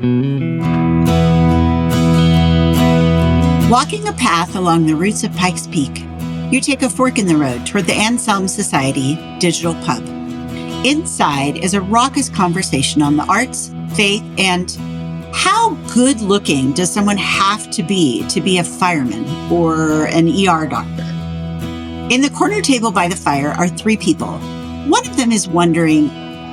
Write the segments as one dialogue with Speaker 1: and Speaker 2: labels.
Speaker 1: Walking a path along the roots of Pikes Peak, you take a fork in the road toward the Anselm Society Digital Pub. Inside is a raucous conversation on the arts, faith, and how good-looking does someone have to be a fireman or an ER doctor? In the corner table by the fire are three people. One of them is wondering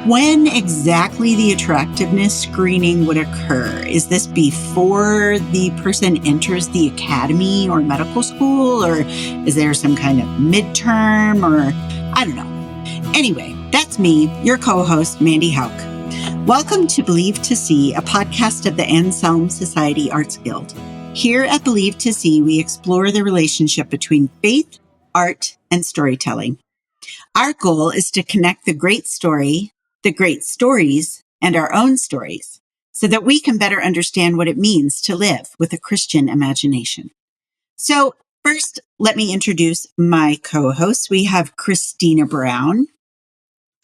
Speaker 1: when exactly the attractiveness screening would occur. Is this before the person enters the academy or medical school, or is there some kind of midterm, or I don't know. Anyway, that's me, your co-host, Mandy Hauk. Welcome to Believe to See, a podcast of the Anselm Society Arts Guild. Here at Believe to See, we explore the relationship between faith, art, and storytelling. Our goal is to connect the great story, the great stories, and our own stories so that we can better understand what it means to live with a Christian imagination. So first, let me introduce my co-hosts. We have Christina Brown.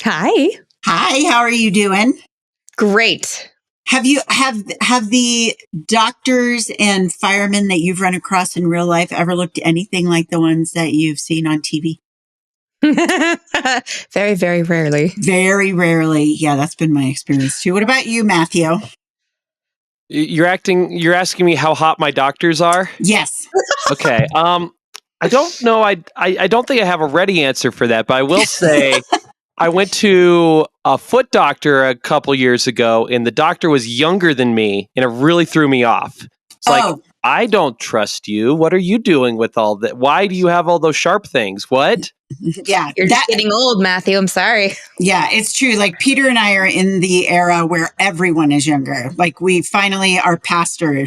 Speaker 2: Hi.
Speaker 1: Hi, how are you doing?
Speaker 2: Great.
Speaker 1: Have the doctors and firemen that you've run across in real life ever looked anything like the ones that you've seen on TV?
Speaker 2: Very, very rarely.
Speaker 1: Very rarely. Yeah, that's been my experience too. What about you, Matthew?
Speaker 3: You're asking me how hot my doctors are?
Speaker 1: Yes.
Speaker 3: Okay. I don't know. I don't think I have a ready answer for that, but I will say I went to a foot doctor a couple years ago, and the doctor was younger than me, and it really threw me off. It's like, I don't trust you. What are you doing with all that? Why do you have all those sharp things? What?
Speaker 1: Yeah.
Speaker 2: You're just getting old, Matthew. I'm sorry.
Speaker 1: Yeah, it's true. Like Peter and I are in the era where everyone is younger. Like we finally, our pastor,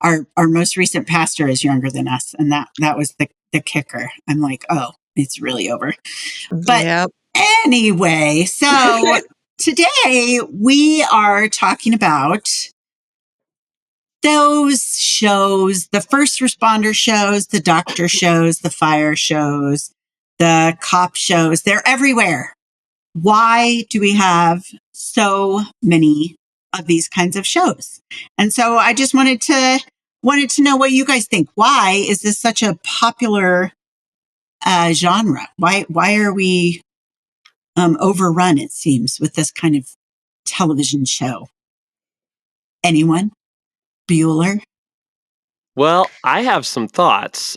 Speaker 1: our most recent pastor is younger than us. And that was the kicker. I'm like, oh, it's really over. But
Speaker 2: yep.
Speaker 1: Anyway, so today we are talking about those shows, the first responder shows, the doctor shows, the fire shows, the cop shows. They're everywhere. Why do we have so many of these kinds of shows? And so I just wanted to know what you guys think. Why is this such a popular genre? Why are we overrun, it seems, with this kind of television show? Anyone? Bueller?
Speaker 3: Well, I have some thoughts.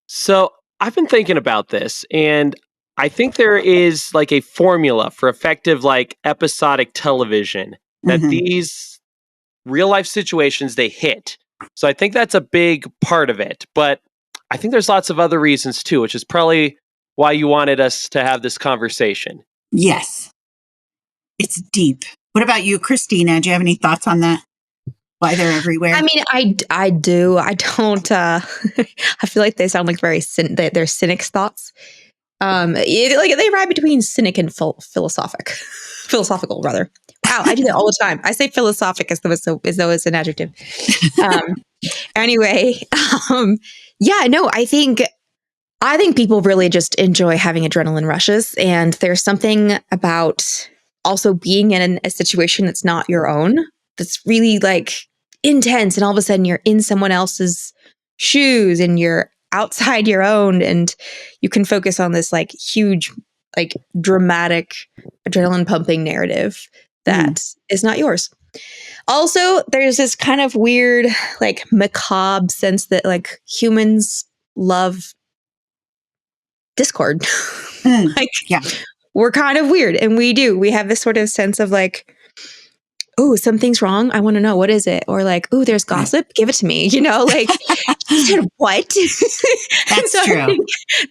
Speaker 3: So I've been thinking about this, and I think there is like a formula for effective, like episodic television that these real life situations they hit. So I think that's a big part of it. But I think there's lots of other reasons too, which is probably why you wanted us to have this conversation.
Speaker 1: Yes. It's deep. What about you, Christina? Do you have any thoughts on that? Why they're everywhere?
Speaker 2: I mean, I do. I don't. I feel like they sound like they're cynics' thoughts. Like they ride between cynic and philosophical, rather. Wow, I do that all the time. I say philosophic as though it's an adjective. Anyway, yeah, no, I think people really just enjoy having adrenaline rushes, and there's something about also being in a situation that's not your own that's really like intense, and all of a sudden you're in someone else's shoes and you're outside your own, and you can focus on this like huge, like dramatic adrenaline pumping narrative that is not yours. Also, there's this kind of weird, like macabre sense that like humans love discord. We're kind of weird, and we have this sort of sense of like, oh, something's wrong. I want to know, what is it? Or like, oh, there's gossip. Give it to me. You know, like, you said what?
Speaker 1: That's
Speaker 2: so
Speaker 1: true.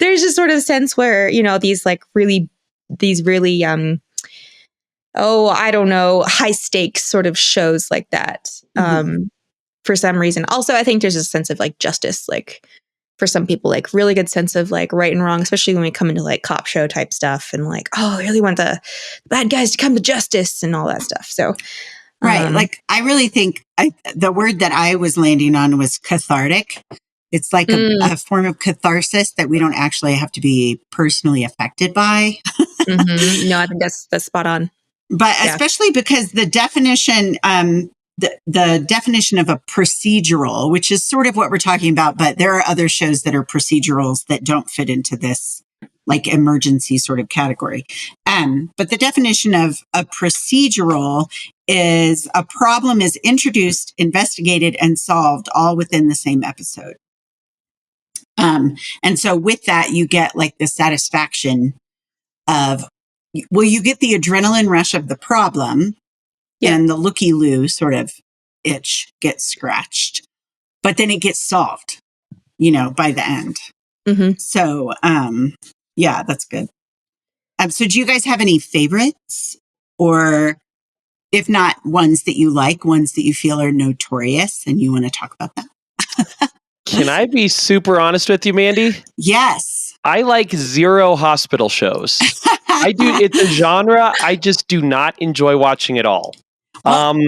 Speaker 2: There's this sort of sense where, you know, these really, I don't know, high stakes sort of shows like that. For some reason. Also, I think there's a sense of like justice, like for some people, like really good sense of like right and wrong, especially when we come into like cop show type stuff and like, oh, I really want the bad guys to come to justice and all that stuff. So,
Speaker 1: right. Like, I really think the word that I was landing on was cathartic. It's like a form of catharsis that we don't actually have to be personally affected by.
Speaker 2: No, I think that's spot on.
Speaker 1: But especially because the definition, the definition of a procedural, which is sort of what we're talking about, but there are other shows that are procedurals that don't fit into this like emergency sort of category. But the definition of a procedural is a problem is introduced, investigated, and solved all within the same episode. And so with that, you get like the satisfaction of, well, you get the adrenaline rush of the problem and the looky-loo sort of itch gets scratched, but then it gets solved, by the end.
Speaker 2: Mm-hmm.
Speaker 1: So, yeah, that's good. So do you guys have any favorites, or if not, ones that you like, ones that you feel are notorious and you want to talk about that?
Speaker 3: Can I be super honest with you, Mandy?
Speaker 1: Yes.
Speaker 3: I like zero hospital shows. I do. It's a genre I just do not enjoy watching at all.
Speaker 1: Well,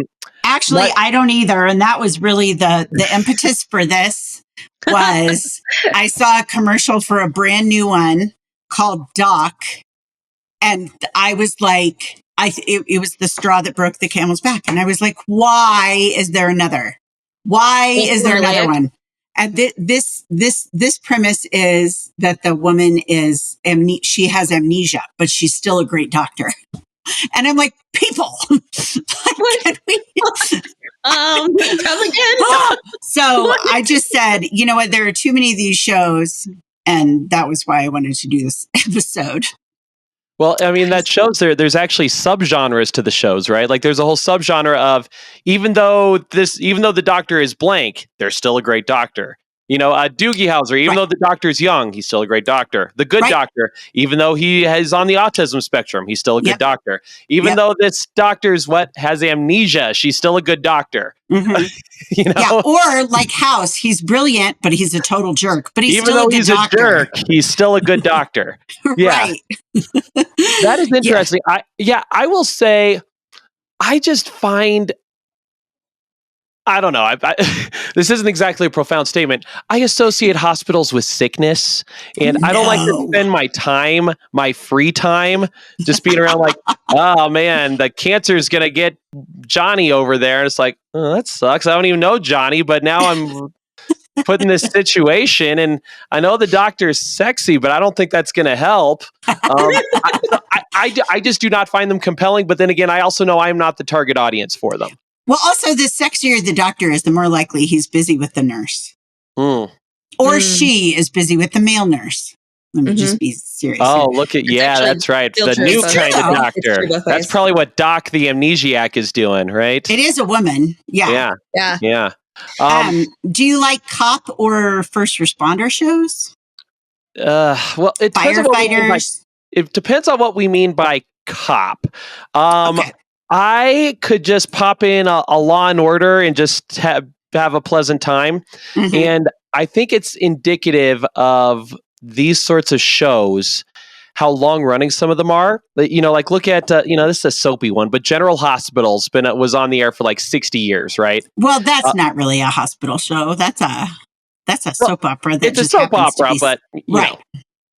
Speaker 1: actually, I don't either. And that was really the impetus for this was I saw a commercial for a brand new one called Doc. And I was like, it was the straw that broke the camel's back. And I was like, why is there another? Why is there another one? And this premise is that the woman is she has amnesia, but she's still a great doctor. And I'm like, people, can we?
Speaker 2: Come again.
Speaker 1: So I just said, you know what? There are too many of these shows, and that was why I wanted to do this episode.
Speaker 3: Well, I mean, that shows there's actually subgenres to the shows, right? Like there's a whole subgenre of even though the doctor is blank, they're still a great doctor. Doogie Howser, even though the doctor's young, he's still a great doctor. The good doctor, even though he is on the autism spectrum, he's still a good doctor. Even though this doctor's has amnesia, she's still a good doctor.
Speaker 1: Mm-hmm. Yeah, or like House, he's brilliant, but he's a total jerk. But he's
Speaker 3: even
Speaker 1: still
Speaker 3: though
Speaker 1: a good
Speaker 3: he's
Speaker 1: doctor.
Speaker 3: A jerk, he's still a good doctor.
Speaker 1: Right.
Speaker 3: That is interesting. I will say, I just find. I don't know. This isn't exactly a profound statement. I associate hospitals with sickness, and I don't like to spend my free time, just being around like, oh man, the cancer's going to get Johnny over there. And it's like, oh, that sucks. I don't even know Johnny, but now I'm put in this situation, and I know the doctor's sexy, but I don't think that's going to help. I just do not find them compelling. But then again, I also know I'm not the target audience for them.
Speaker 1: Well, also, the sexier the doctor is, the more likely he's busy with the nurse. Or she is busy with the male nurse. Let me just be serious.
Speaker 3: Oh, look at, that's right. The new kind of doctor. That's probably what Doc the Amnesiac is doing, right?
Speaker 1: It is a woman. Yeah. Do you like cop or first responder shows?
Speaker 3: Well, it depends
Speaker 1: firefighters.
Speaker 3: It depends on what we mean by cop.
Speaker 1: Okay.
Speaker 3: I could just pop in a Law and Order and just have a pleasant time. Mm-hmm. And I think it's indicative of these sorts of shows, how long running some of them are. Like look at, this is a soapy one, but General Hospital's was on the air for like 60 years, right?
Speaker 1: Well, that's not really a hospital show. That's a soap opera.
Speaker 3: It's a soap opera, but
Speaker 1: right.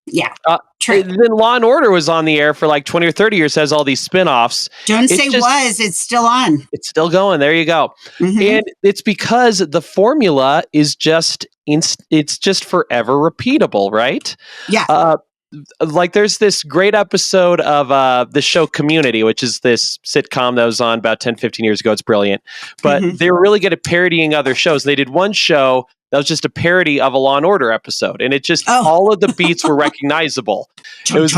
Speaker 1: Yeah.
Speaker 3: True. Then Law and Order was on the air for like 20 or 30 years, has all these spin-offs.
Speaker 1: Don't say it's still on.
Speaker 3: It's still going. There you go. Mm-hmm. And it's because the formula is it's just forever repeatable, right?
Speaker 1: Yeah.
Speaker 3: Like there's this great episode of the show Community, which is this sitcom that was on about 10, 15 years ago. It's brilliant. But they were really good at parodying other shows. They did one show that was just a parody of a Law and Order episode. And it just, all of the beats were recognizable. It was,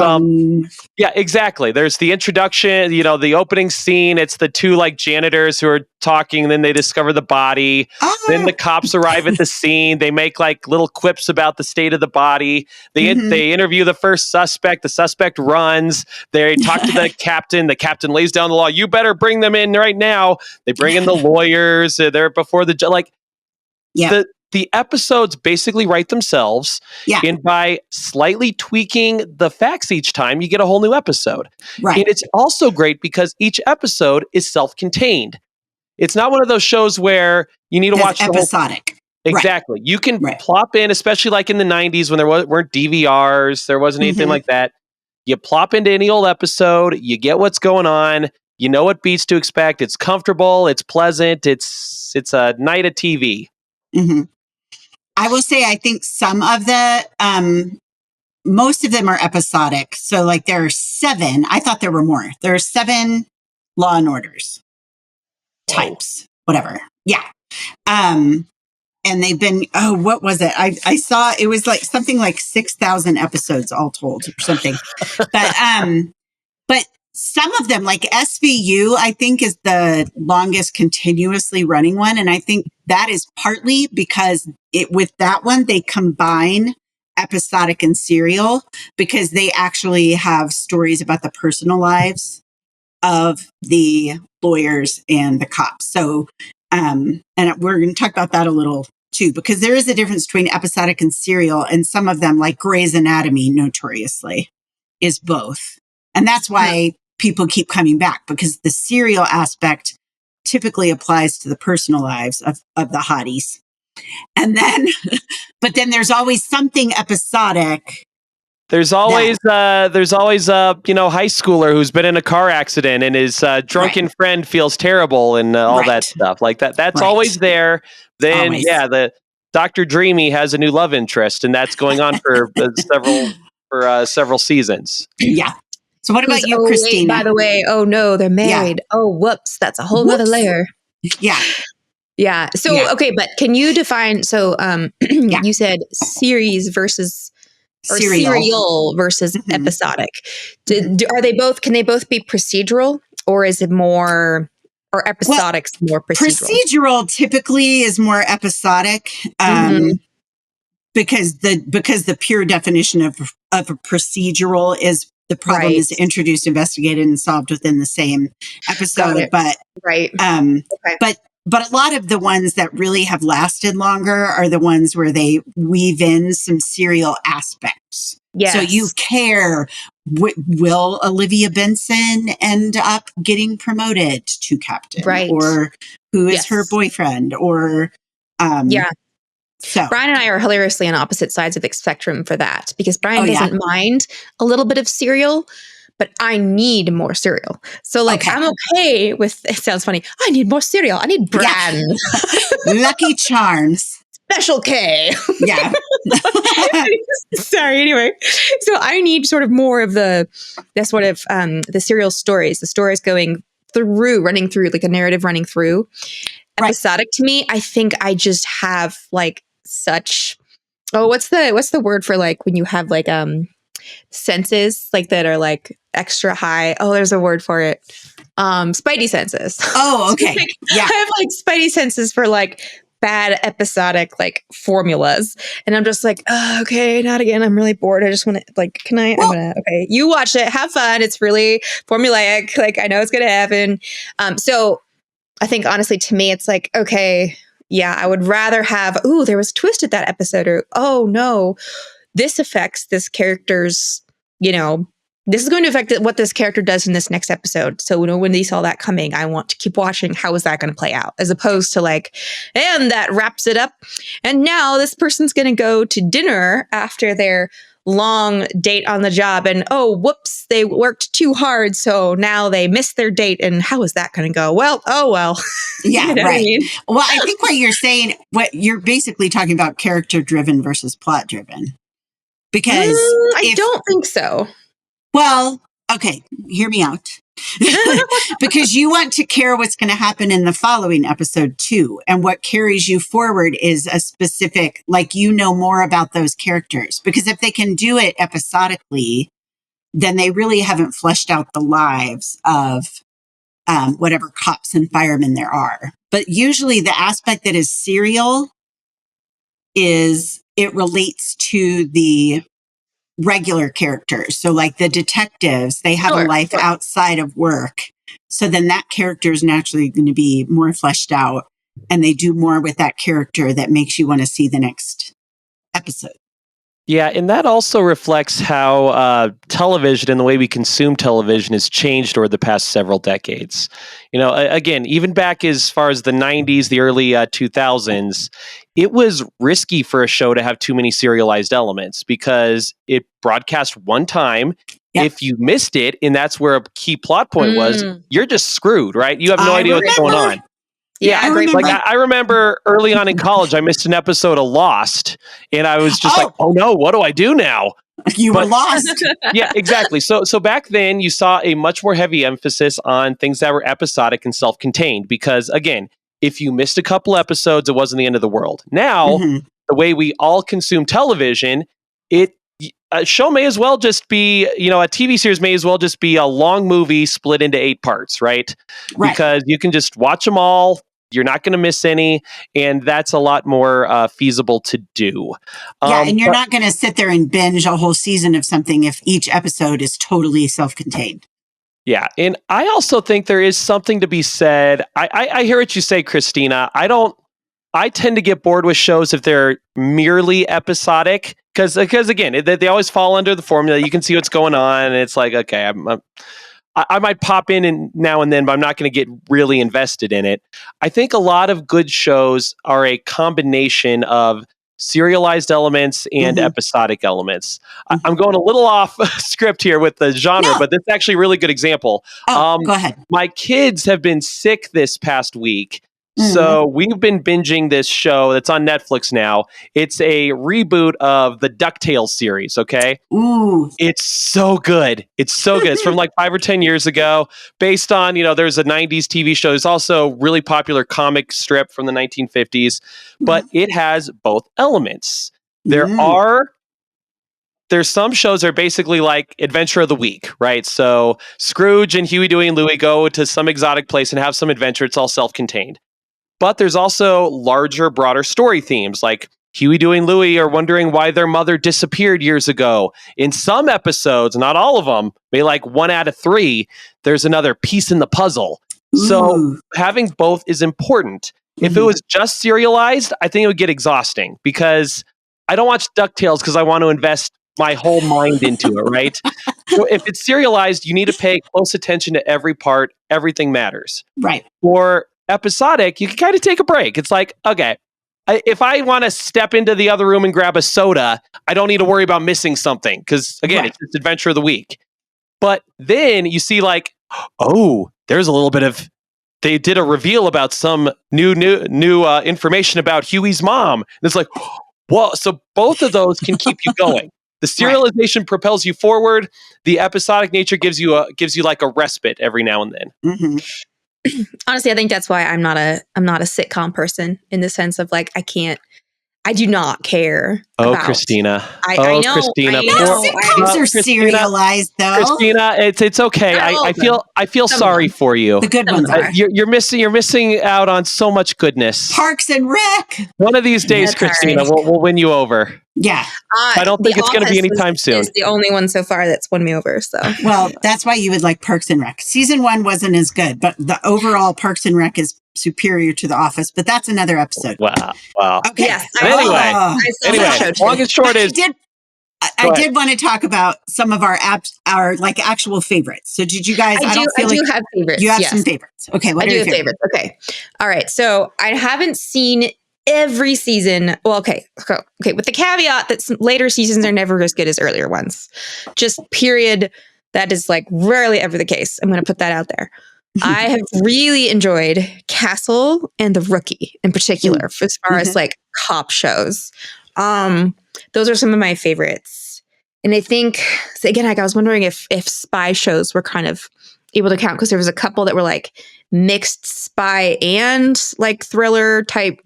Speaker 3: yeah, exactly. There's the introduction, the opening scene. It's the two like janitors who are talking, and then they discover the body. Then the cops arrive at the scene. They make like little quips about the state of the body. They interview the first suspect. The suspect runs. They talk to the captain. The captain lays down the law. You better bring them in right now. They bring in the lawyers. They're before the judge. Like, the episodes basically write themselves, and by slightly tweaking the facts each time, you get a whole new episode.
Speaker 1: Right.
Speaker 3: And it's also great because each episode is self-contained. It's not one of those shows where you need to watch
Speaker 1: episodic.
Speaker 3: Exactly. You can plop in, especially like in the 90s when there weren't DVRs, there wasn't anything like that. You plop into any old episode, you get what's going on, you know what beats to expect. It's comfortable. It's pleasant. It's a night of TV.
Speaker 1: Mm-hmm. I will say, I think some of the, most of them are episodic. So like there are 7. I thought there were more. There are 7 Law and Orders types, whatever. Yeah. And they've been, what was it? I saw it was like something like 6,000 episodes all told or something. But some of them, like SVU, I think is the longest continuously running one. And I think that is partly because with that one, they combine episodic and serial because they actually have stories about the personal lives of the lawyers and the cops. So, and we're going to talk about that a little too, because there is a difference between episodic and serial, and some of them, like Grey's Anatomy, notoriously, is both. And that's why people keep coming back, because the serial aspect typically applies to the personal lives of the hotties. And then, but then there's always something episodic.
Speaker 3: There's always high schooler who's been in a car accident and his drunken friend feels terrible and all that stuff like that. That's always there. Then the Dr. Dreamy has a new love interest, and that's going on for several seasons.
Speaker 1: Yeah. So what about you, Christina?
Speaker 2: By the way, oh no, they're married. Yeah. Oh, whoops, that's a whole other layer.
Speaker 1: Yeah.
Speaker 2: Yeah. So okay, but can you define? So you said series versus. Or serial versus episodic. Are they both? Can they both be procedural, or is it more, or episodic's more procedural?
Speaker 1: Procedural typically is more episodic, because the pure definition of a procedural is the problem is introduced, investigated, and solved within the same episode. But But a lot of the ones that really have lasted longer are the ones where they weave in some serial aspects. Yes. So you care, will Olivia Benson end up getting promoted to captain? Right. Or who is her boyfriend? Or, So
Speaker 2: Brian and I are hilariously on opposite sides of the spectrum for that, because Brian doesn't mind a little bit of serial, but I need more cereal. So like, I'm okay with, it sounds funny, I need more cereal. I need bran.
Speaker 1: Yeah. Lucky Charms.
Speaker 2: Special K.
Speaker 1: Yeah.
Speaker 2: Sorry, anyway. So I need sort of more of the serial stories, the stories running through, like a narrative running through. Episodic to me, I think I just have like such, what's the word for like when you have like, senses like that are like extra high. Oh, there's a word for it. Spidey senses.
Speaker 1: Oh, okay.
Speaker 2: I have like spidey senses for like bad episodic like formulas. And I'm just like, oh, okay, not again. I'm really bored. I just want to like, okay, you watch it, have fun. It's really formulaic. Like I know it's going to happen. So I think honestly to me, it's like, okay, yeah, I would rather have, there was a twist at that episode, or, oh no, this affects this character's, this is going to affect what this character does in this next episode. So, when they saw that coming, I want to keep watching. How is that going to play out? As opposed to like, and that wraps it up. And now this person's going to go to dinner after their long date on the job. And whoops, they worked too hard. So now they missed their date. And how is that going to go? Well,
Speaker 1: Yeah, right. I mean? Well, I think what you're basically talking about character driven versus plot driven. Because
Speaker 2: I don't think so.
Speaker 1: Well, okay, hear me out. Because you want to care what's going to happen in the following episode too. And what carries you forward is a specific, like, more about those characters. Because if they can do it episodically, then they really haven't fleshed out the lives of whatever cops and firemen there are. But usually the aspect that is serial is it relates to the regular characters. So like the detectives, they have a life outside of work. So then that character is naturally going to be more fleshed out, and they do more with that character that makes you want to see the next episode.
Speaker 3: Yeah, and that also reflects how television and the way we consume television has changed over the past several decades. Again, even back as far as the 90s, the early 2000s, it was risky for a show to have too many serialized elements because it broadcast one time.
Speaker 1: Yep.
Speaker 3: If you missed it, and that's where a key plot point was, you're just screwed, right? You have no idea what's going on.
Speaker 2: Yeah,
Speaker 1: I
Speaker 2: great.
Speaker 1: remember.
Speaker 3: Like I remember early on in college, I missed an episode of Lost, and I was just like, "Oh no, what do I do now?"
Speaker 1: You were lost.
Speaker 3: Yeah, exactly. So back then, you saw a much more heavy emphasis on things that were episodic and self-contained. Because again, if you missed a couple episodes, it wasn't the end of the world. Now, the way we all consume television, a show may as well just be, a TV series may as well just be a long movie split into 8 parts, right? Because you can just watch them all. You're not going to miss any, and that's a lot more feasible to do.
Speaker 1: And you're not going to sit there and binge a whole season of something if each episode is totally self-contained.
Speaker 3: Yeah, and I also think there is something to be said. I hear what you say, Christina. I tend to get bored with shows if they're merely episodic, because again, they always fall under the formula. You can see what's going on, and it's like, okay, I might pop in now and then, but I'm not going to get really invested in it. I think a lot of good shows are a combination of serialized elements and episodic elements. I'm going a little off script here with the genre, but this is actually a really good example.
Speaker 1: Go ahead.
Speaker 3: My kids have been sick this past week. So we've been binging this show that's on Netflix now. It's a reboot of the DuckTales series, okay?
Speaker 1: Ooh.
Speaker 3: It's so good. It's so good. It's from like 5 or 10 years ago, based on, there's a 90s TV show. It's also a really popular comic strip from the 1950s, but it has both elements. There's some shows that are basically like Adventure of the Week, right? So Scrooge and Huey, Dewey, and Louie go to some exotic place and have some adventure. It's all self-contained. But there's also larger, broader story themes, like Huey, Dewey, and Louie are wondering why their mother disappeared years ago. In some episodes, not all of them, maybe like 1 out of 3, there's another piece in the puzzle. So having both is important. If it was just serialized, I think it would get exhausting, because I don't watch DuckTales because I want to invest my whole mind into it, right? So if it's serialized, you need to pay close attention to every part. Everything matters.
Speaker 1: Right.
Speaker 3: For episodic, you can kind of take a break. It's like, okay, if I want to step into the other room and grab a soda, I don't need to worry about missing something, because again, it's just Adventure of the Week. But then you see like, oh, there's a little bit of, they did a reveal about some new information about Huey's mom. And it's like, whoa. So both of those can keep you going. The serialization propels you forward. The episodic nature gives you like a respite every now and then.
Speaker 2: Honestly, I think that's why I'm not a sitcom person, in the sense of like, I do not care.
Speaker 3: Oh, Christina.
Speaker 2: I know.
Speaker 3: Christina.
Speaker 1: Sitcoms are serialized, though.
Speaker 3: Christina, it's okay. I feel sorry for you.
Speaker 1: The good ones are.
Speaker 3: You're missing out on so much goodness.
Speaker 1: Parks and Rec.
Speaker 3: One of these days,
Speaker 2: That's
Speaker 3: Christina,
Speaker 2: right.
Speaker 3: we'll win you over.
Speaker 1: Yeah.
Speaker 3: I don't think it's going to be anytime soon.
Speaker 2: It's the only one so far that's won me over. So,
Speaker 1: well, that's why you would like Parks and Rec. Season 1 wasn't as good, but the overall Parks and Rec is superior to The Office. But that's another episode.
Speaker 3: Wow.
Speaker 1: Okay.
Speaker 2: Yes.
Speaker 3: Anyway, long and short is.
Speaker 1: I did want to talk about some of our like actual favorites. So did you guys?
Speaker 2: I do have favorites.
Speaker 1: You have some favorites. Okay. What
Speaker 2: I
Speaker 1: are
Speaker 2: do
Speaker 1: your
Speaker 2: have favorites. Okay. All right. So I haven't seen every season. Well, okay. With the caveat that later seasons are never as good as earlier ones. Just period. That is like rarely ever the case. I'm going to put that out there. I have really enjoyed Castle and The Rookie in particular, as far as like cop shows. Those are some of my favorites. And I think, so again, like I was wondering if spy shows were kind of able to count, because there was a couple that were like mixed spy and like thriller type,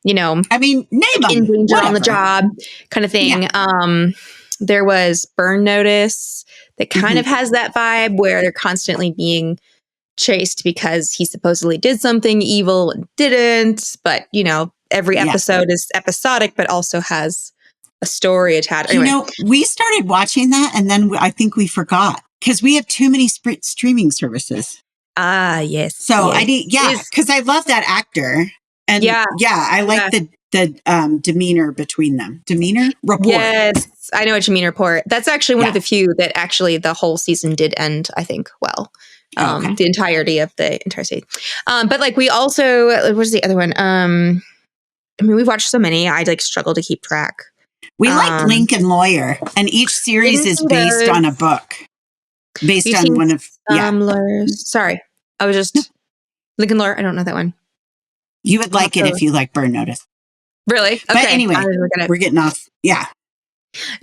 Speaker 1: I mean, name them.
Speaker 2: In danger on the job kind of thing.
Speaker 1: Yeah.
Speaker 2: There was Burn Notice that kind of has that vibe where they're constantly being chased because he supposedly did something evil and didn't. But, every episode is episodic, but also has a story attached. Anyway.
Speaker 1: We started watching that, and then I think we forgot because we have too many streaming services.
Speaker 2: Ah, yes.
Speaker 1: So because I love that actor, and I like the demeanor between them. Demeanor report.
Speaker 2: Yes, I know what you mean. Report. That's actually one of the few that actually the whole season did end, I think, well. The entirety of the entire season. But like we also, what's the other one? I mean, we've watched so many. I like struggle to keep track.
Speaker 1: We like Lincoln Lawyer, and each series is based on a book. based
Speaker 2: You've
Speaker 1: on
Speaker 2: seen
Speaker 1: one of
Speaker 2: lawyers. Sorry, I was just Lincoln Lawyer. I don't know that one.
Speaker 1: You would like it if you like Burn Notice.
Speaker 2: Really? Okay.
Speaker 1: But anyway, we're getting off. Yeah.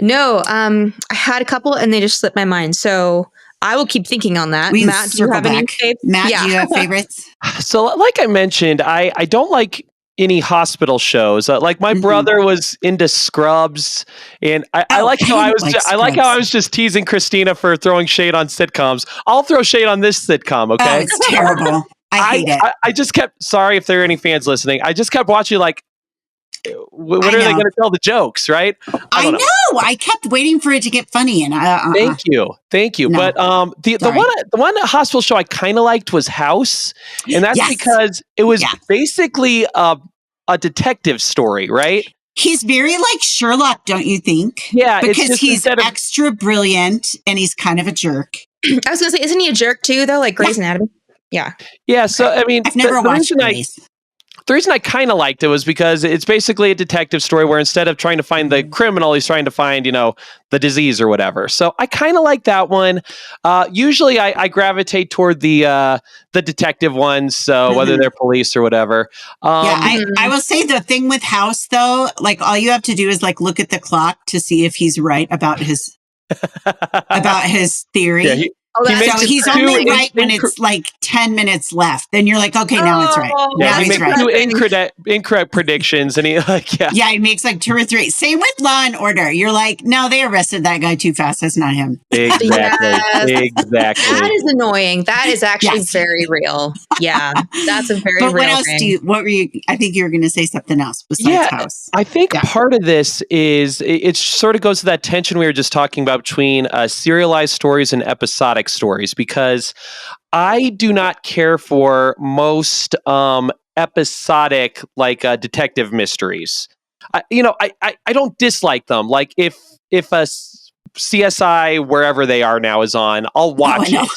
Speaker 2: No, I had a couple and they just slipped my mind. So I will keep thinking on that.
Speaker 1: We
Speaker 2: Matt, do you have any favorites?
Speaker 1: Matt, do you have favorites?
Speaker 3: So, like I mentioned, I don't like any hospital shows. Like my brother was into Scrubs, and I like how I like how I was just teasing Christina for throwing shade on sitcoms. I'll throw shade on this sitcom. Okay,
Speaker 1: oh, it's terrible. I hate it.
Speaker 3: I just kept. Sorry if there are any fans listening. I just kept watching like. When are they going to tell the jokes, right?
Speaker 1: I know. I kept waiting for it to get funny, and
Speaker 3: thank you. No. But the one hospital show I kind of liked was House, and that's because it was basically a detective story, right?
Speaker 1: He's very like Sherlock, don't you think?
Speaker 3: Yeah,
Speaker 1: because he's extra brilliant and he's kind of a jerk.
Speaker 2: I was going to say, isn't he a jerk too, though? Like Grey's Anatomy? Yeah.
Speaker 3: Yeah. So I mean,
Speaker 1: I've never watched Grey's.
Speaker 3: The reason I kind of liked it was because it's basically a detective story where instead of trying to find the criminal, he's trying to find, the disease or whatever. So I kind of like that one. Usually I gravitate toward the detective ones. So whether they're police or whatever.
Speaker 1: I will say the thing with House though, like all you have to do is like look at the clock to see if he's right about his theory.
Speaker 3: Yeah,
Speaker 1: so he's only right when it's like 10 minutes left. Then you're like, okay, now it's right.
Speaker 3: Yeah,
Speaker 1: now
Speaker 3: he makes two incorrect predictions, and he
Speaker 1: he makes like 2 or 3. Same with Law and Order. You're like, no, they arrested that guy too fast. That's not him.
Speaker 3: Exactly.
Speaker 2: That is annoying. That is actually very real. Yeah, that's a very real.
Speaker 1: But what else what were you? I think you were going to say something else besides House.
Speaker 3: I think part of this is it sort of goes to that tension we were just talking about between serialized stories and episodic stories, because I do not care for most episodic detective mysteries. I don't dislike them. Like if a CSI wherever they are now is on, I'll watch it.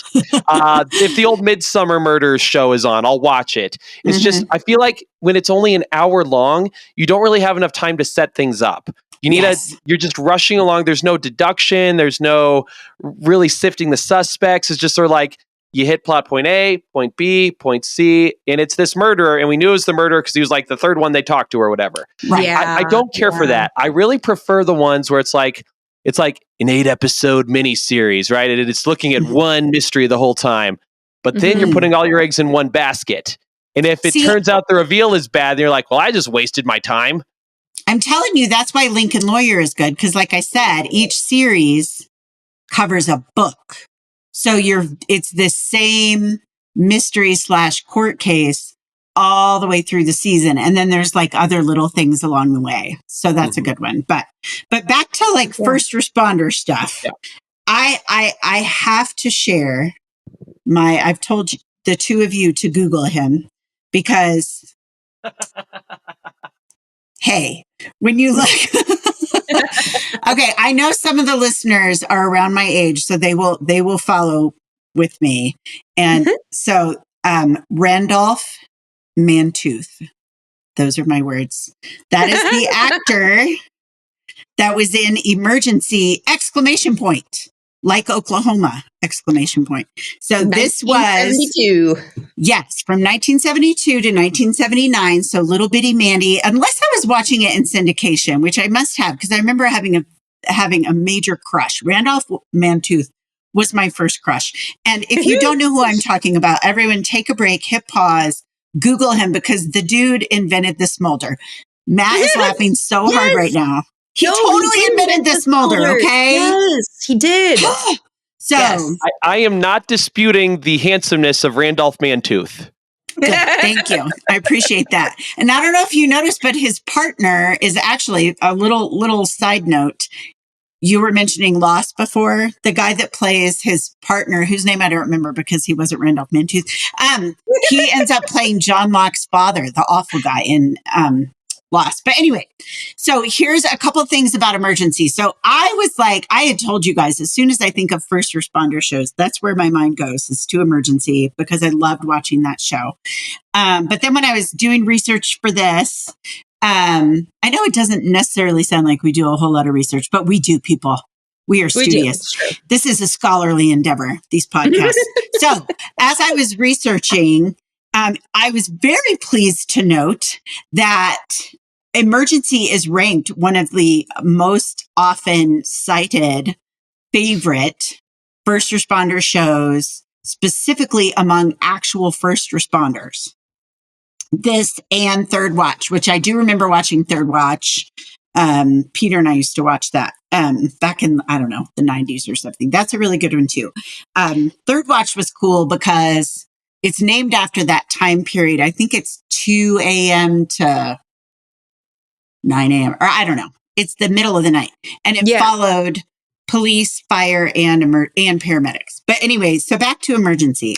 Speaker 3: If the old Midsummer Murders show is on, I'll watch it. It's just I feel like when it's only an hour long, you don't really have enough time to set things up. You need you're just rushing along. There's no deduction. There's no really sifting the suspects. It's just sort of like you hit plot point A, point B, point C, and it's this murderer. And we knew it was the murderer because he was like the third one they talked to or whatever.
Speaker 1: Right.
Speaker 3: I don't care for that. I really prefer the ones where it's like an 8-episode miniseries, right? And it's looking at one mystery the whole time. But then you're putting all your eggs in one basket. And if it turns out the reveal is bad, then you're like, well, I just wasted my time.
Speaker 1: I'm telling you, that's why Lincoln Lawyer is good. Because like I said, each series covers a book. So it's the same mystery / court case all the way through the season. And then there's like other little things along the way. So that's a good one. But back to like first responder stuff. Yeah. I have to share I've told the two of you to Google him because hey, when you look, okay, I know some of the listeners are around my age, so they will follow with me. And so, Randolph Mantooth, those are my words. That is the actor that was in Emergency! ! Like Oklahoma! ! So this was from 1972 to 1979. So Little Bitty Mandy, unless I was watching it in syndication, which I must have, because I remember having a major crush. Randolph Mantooth was my first crush. And if you don't know who I'm talking about, everyone take a break, hit pause, Google him, because the dude invented the smolder. Matt is laughing so hard right now. He totally invented the smolder, okay?
Speaker 2: Yes, he did.
Speaker 1: So
Speaker 3: I am not disputing the handsomeness of Randolph Mantooth.
Speaker 1: Good, thank you. I appreciate that. And I don't know if you noticed, but his partner is actually a little side note. You were mentioning Lost before. The guy that plays his partner, whose name I don't remember because he wasn't Randolph Mantooth, he ends up playing John Locke's father, the awful guy in Lost. But anyway, so here's a couple things about Emergency. So I was like, I had told you guys, as soon as I think of first responder shows, that's where my mind goes, is to Emergency, because I loved watching that show. But then when I was doing research for this, I know it doesn't necessarily sound like we do a whole lot of research, but we do, people. We are
Speaker 2: We do.
Speaker 1: studious.
Speaker 2: It's true.
Speaker 1: This is a scholarly endeavor, these podcasts. So as I was researching, I was very pleased to note that Emergency is ranked one of the most often cited favorite first responder shows, specifically among actual first responders. This and Third Watch, which I do remember watching Third Watch. Peter and I used to watch that back in, I don't know, the 90s or something. That's a really good one too. Third Watch was cool because it's named after that time period. I think it's 2 a.m. to 9 a.m. or I don't know. It's the middle of the night. And it followed police, fire, and paramedics. But anyway, so back to Emergency.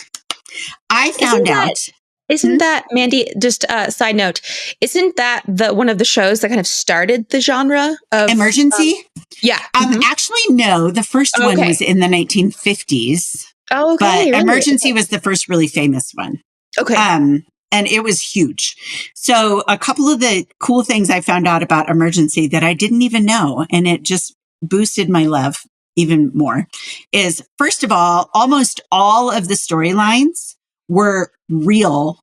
Speaker 1: I found out.
Speaker 2: Isn't that, Mandy, just a side note, isn't that one of the shows that kind of started the genre of
Speaker 1: Emergency?
Speaker 2: Yeah.
Speaker 1: Actually, no. The first one was in the 1950s.
Speaker 2: Oh, okay.
Speaker 1: But Emergency was the first really famous one.
Speaker 2: Okay.
Speaker 1: And it was huge. So a couple of the cool things I found out about Emergency that I didn't even know, and it just boosted my love even more, is first of all, almost all of the storylines were real.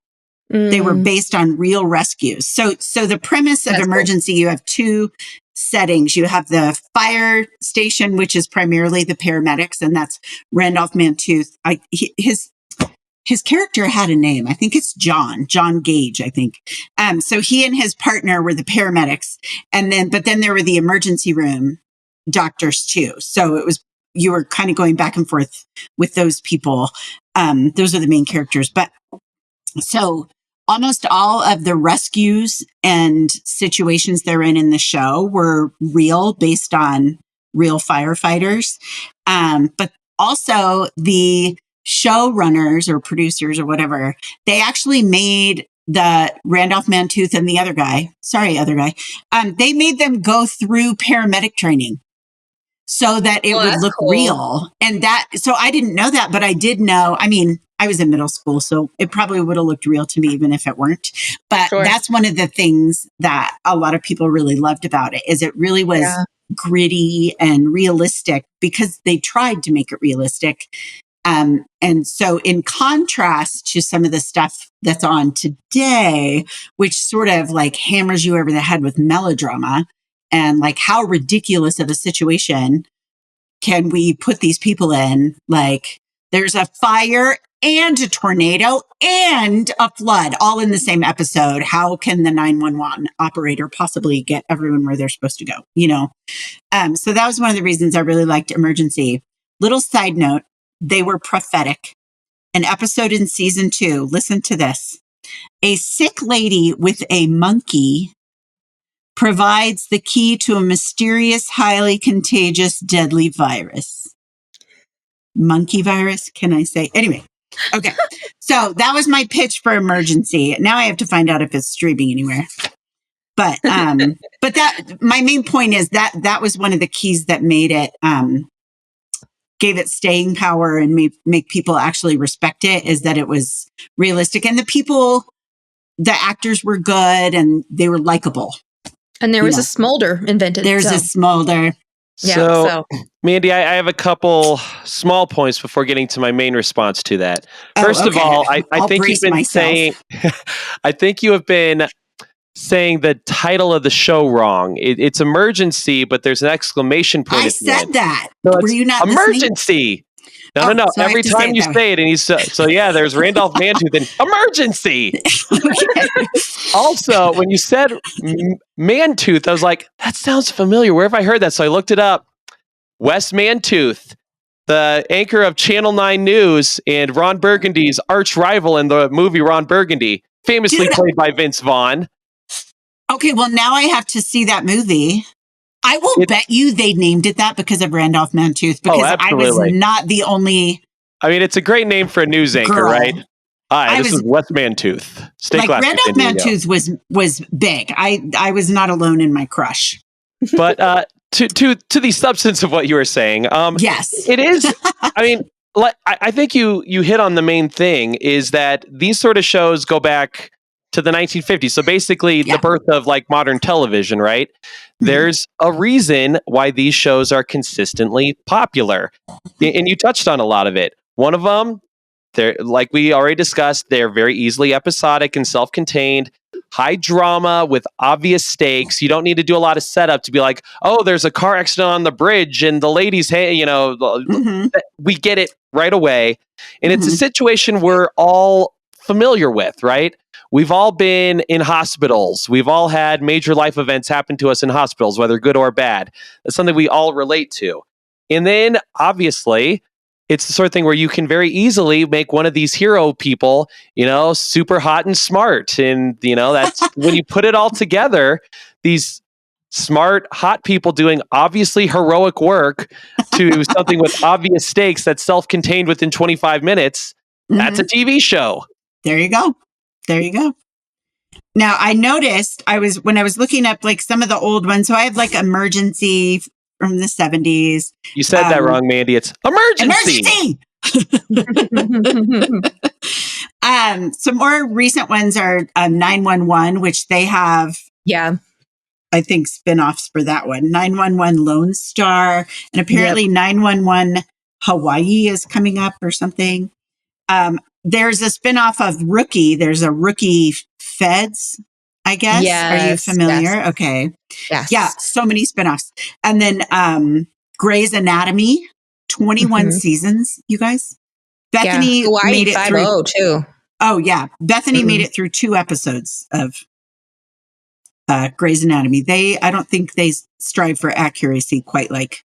Speaker 1: They were based on real rescues. So the premise of Emergency, you have two settings. You have the fire station, which is primarily the paramedics, and that's Randolph Mantooth. His character had a name. I think it's John Gage, I think. So he and his partner were the paramedics. But then there were the emergency room doctors too. So you were kind of going back and forth with those people. Those are the main characters. But so almost all of the rescues and situations they're in the show were real, based on real firefighters. But also the showrunners or producers or whatever, they actually made the Randolph Mantooth and the other guy, they made them go through paramedic training so that it would look real. And so I didn't know that, but I did know, I mean, I was in middle school, so it probably would have looked real to me, even if it weren't. But that's one of the things that a lot of people really loved about it, is it really was gritty and realistic, because they tried to make it realistic. And so in contrast to some of the stuff that's on today, which sort of like hammers you over the head with melodrama and like how ridiculous of a situation can we put these people in? Like there's a fire and a tornado and a flood all in the same episode. How can the 911 operator possibly get everyone where they're supposed to go? You know? So that was one of the reasons I really liked Emergency. Little side note, they were prophetic. An episode in season 2, listen to this. A sick lady with a monkey provides the key to a mysterious, highly contagious, deadly virus. Monkey virus, can I say? Anyway, okay. So that was my pitch for Emergency. Now I have to find out if it's streaming anywhere. But that my main point is that was one of the keys that made it gave it staying power and make people actually respect it, is that it was realistic, and the actors were good and they were likable.
Speaker 2: And there was a smolder invented.
Speaker 1: There's a smolder.
Speaker 3: So, Mandy, I have a couple small points before getting to my main response to that. First of all, I think you've been saying, I think you have been saying the title of the show wrong. It's Emergency, but there's an exclamation point.
Speaker 1: I said that.
Speaker 3: So
Speaker 1: were you not
Speaker 3: Emergency?
Speaker 1: Listening?
Speaker 3: No.
Speaker 1: So
Speaker 3: Every time you say it, and there's Randolph Mantooth and Emergency. Also, when you said Mantooth, I was like, that sounds familiar. Where have I heard that? So I looked it up. Wes Mantooth, the anchor of Channel 9 News and Ron Burgundy's arch rival in the movie Ron Burgundy, famously played by Vince Vaughn.
Speaker 1: Okay, well, now I have to see that movie. I will bet you they named it that because of Randolph Mantooth, because I was not the only.
Speaker 3: I mean, it's a great name for a news anchor, right? Hi, this is Wes Mantooth.
Speaker 1: Randolph Mantooth was big. I was not alone in my crush.
Speaker 3: But to the substance of what you were saying,
Speaker 1: yes,
Speaker 3: it is. I mean, I think you hit on the main thing, is that these sort of shows go back to the 1950s. So basically
Speaker 1: Yeah.
Speaker 3: the birth of like modern television, right? There's a reason why these shows are consistently popular. And you touched on a lot of it. One of them, they're like we already discussed, they're very easily episodic and self-contained, high drama with obvious stakes. You don't need to do a lot of setup to be like, oh, there's a car accident on the bridge and the lady's, hey, we get it right away. And it's a situation we're all familiar with, right? We've all been in hospitals. We've all had major life events happen to us in hospitals, whether good or bad. That's something we all relate to. And then obviously, it's the sort of thing where you can very easily make one of these hero people, super hot and smart. And, that's when you put it all together, these smart, hot people doing obviously heroic work to something with obvious stakes that's self-contained within 25 minutes. That's a TV show.
Speaker 1: There you go. Now, I noticed when I was looking up like some of the old ones, so I have like Emergency from the 70s.
Speaker 3: You said that wrong, Mandy. It's Emergency!
Speaker 1: Some more recent ones are 911, which they have, I think, spinoffs for that one. 911 Lone Star, and apparently 911 Hawaii is coming up or something. There's a spinoff of Rookie. There's a Rookie Feds, I guess.
Speaker 2: Yes,
Speaker 1: are you familiar?
Speaker 2: yes.
Speaker 1: Okay.
Speaker 2: Yes.
Speaker 1: Yeah, so many spinoffs. And then Grey's Anatomy, 21 seasons, you guys. Bethany made it through
Speaker 2: too.
Speaker 1: Oh yeah, Bethany made it through 2 episodes of Grey's Anatomy. I don't think they strive for accuracy quite like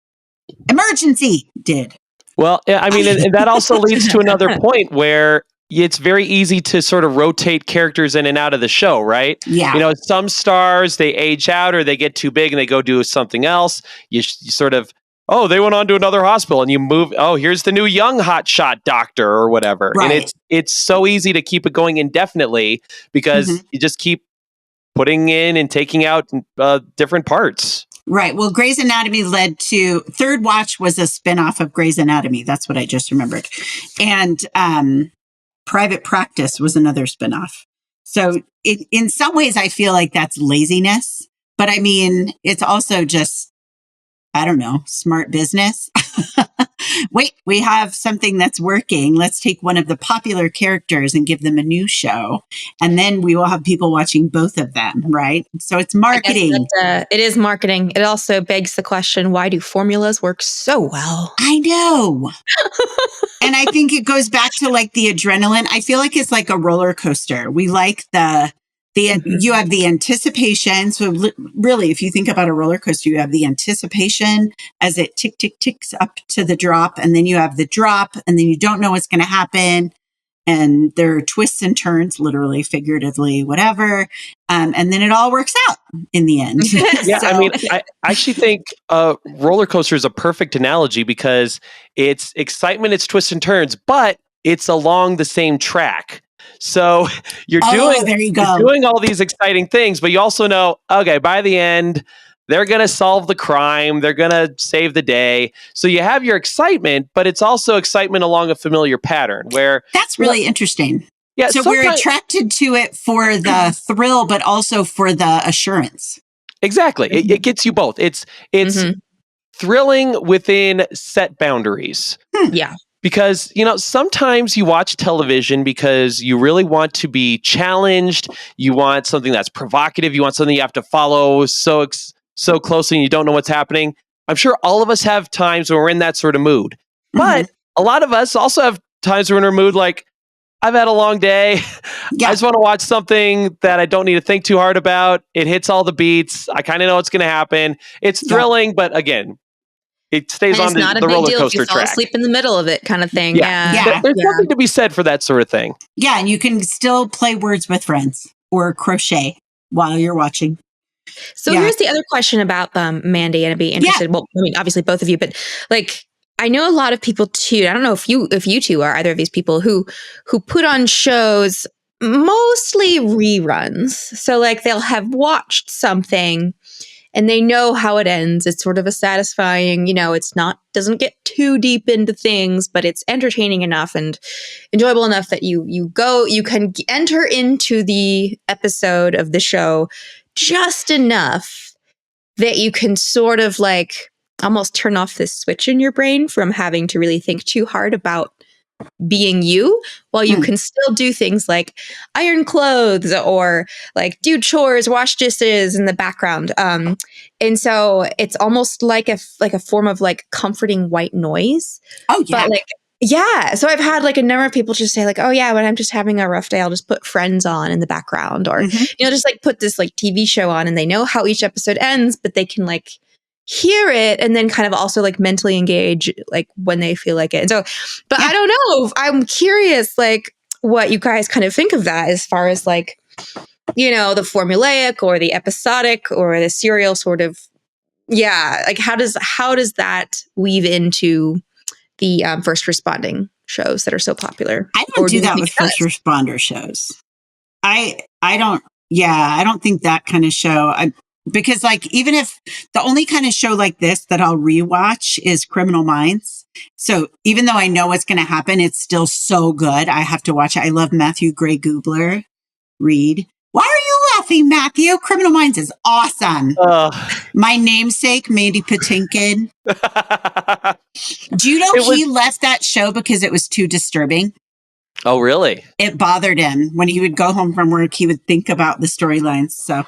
Speaker 1: Emergency did.
Speaker 3: Well, I mean, and that also leads to another point where it's very easy to sort of rotate characters in and out of the show, right?
Speaker 1: Yeah.
Speaker 3: Some stars, they age out or they get too big and they go do something else. You sort of, they went on to another hospital and you move, here's the new young hotshot doctor or whatever.
Speaker 1: Right.
Speaker 3: And it's so easy to keep it going indefinitely because you just keep putting in and taking out different parts.
Speaker 1: Right. Well, Grey's Anatomy led to Third Watch was a spinoff of Grey's Anatomy. That's what I just remembered. And Private Practice was another spinoff. So in some ways, I feel like that's laziness. But I mean, it's also just, I don't know, smart business. Wait, we have something that's working. Let's take one of the popular characters and give them a new show. And then we will have people watching both of them, right? So it's marketing.
Speaker 2: It is marketing. It also begs the question, why do formulas work so well?
Speaker 1: I know. And I think it goes back to like the adrenaline. I feel like it's like a roller coaster. We like you have the anticipation. So really, if you think about a roller coaster, you have the anticipation as it ticks up to the drop. And then you have the drop and then you don't know what's going to happen. And there are twists and turns, literally, figuratively, whatever. And then it all works out in the end.
Speaker 3: Yeah, I mean, I actually think roller coaster is a perfect analogy because it's excitement, it's twists and turns, but it's along the same track. So you're doing all these exciting things, but you also know, okay, by the end, they're going to solve the crime. They're going to save the day. So you have your excitement, but it's also excitement along a familiar pattern where
Speaker 1: that's really interesting.
Speaker 3: Yeah.
Speaker 1: So we're attracted to it for the thrill, but also for the assurance.
Speaker 3: Exactly. It gets you both. It's thrilling within set boundaries.
Speaker 2: Yeah.
Speaker 3: Because, sometimes you watch television because you really want to be challenged. You want something that's provocative. You want something you have to follow so closely and you don't know what's happening. I'm sure all of us have times when we're in that sort of mood. But a lot of us also have times when we're in a mood like, I've had a long day. Yeah. I just want to watch something that I don't need to think too hard about. It hits all the beats. I kind of know what's going to happen. It's thrilling, but again, it stays on the roller coaster track.
Speaker 2: Fall asleep in the middle of it, kind of thing.
Speaker 1: Yeah.
Speaker 3: There's something to be said for that sort of thing.
Speaker 1: Yeah, and you can still play words with friends or crochet while you're watching.
Speaker 2: So here's the other question about Mandy, and I'd be interested. Yeah. Well, I mean, obviously both of you, but like I know a lot of people too. I don't know if you two are either of these people who put on shows mostly reruns. So like they'll have watched something and they know how it ends. It's sort of a satisfying, doesn't get too deep into things, but it's entertaining enough and enjoyable enough that you can enter into the episode of the show just enough that you can sort of like almost turn off this switch in your brain from having to really think too hard about being you, while you can still do things like iron clothes or like do chores, wash dishes in the background. And so it's almost like a form of like comforting white noise.
Speaker 1: Oh yeah.
Speaker 2: But like, yeah. So I've had like a number of people just say like, oh yeah, when I'm just having a rough day, I'll just put Friends on in the background, or, just like put this like TV show on, and they know how each episode ends, but they can like hear it and then kind of also like mentally engage like when they feel like it. And so, but I don't know. I'm curious, like what you guys kind of think of that as far as like, the formulaic or the episodic or the serial sort of, like how does that weave into the first responding shows that are so popular?
Speaker 1: I don't do that with first responder shows. I don't think that kind of show. Because like, even if the only kind of show like this that I'll rewatch is Criminal Minds. So even though I know what's going to happen, it's still so good. I have to watch it. I love Matthew Gray Gubler. Read. Why are you laughing, Matthew? Criminal Minds is awesome. My namesake, Mandy Patinkin. Do you know he left that show because it was too disturbing?
Speaker 3: Oh, really?
Speaker 1: It bothered him. When he would go home from work, he would think about the storylines. So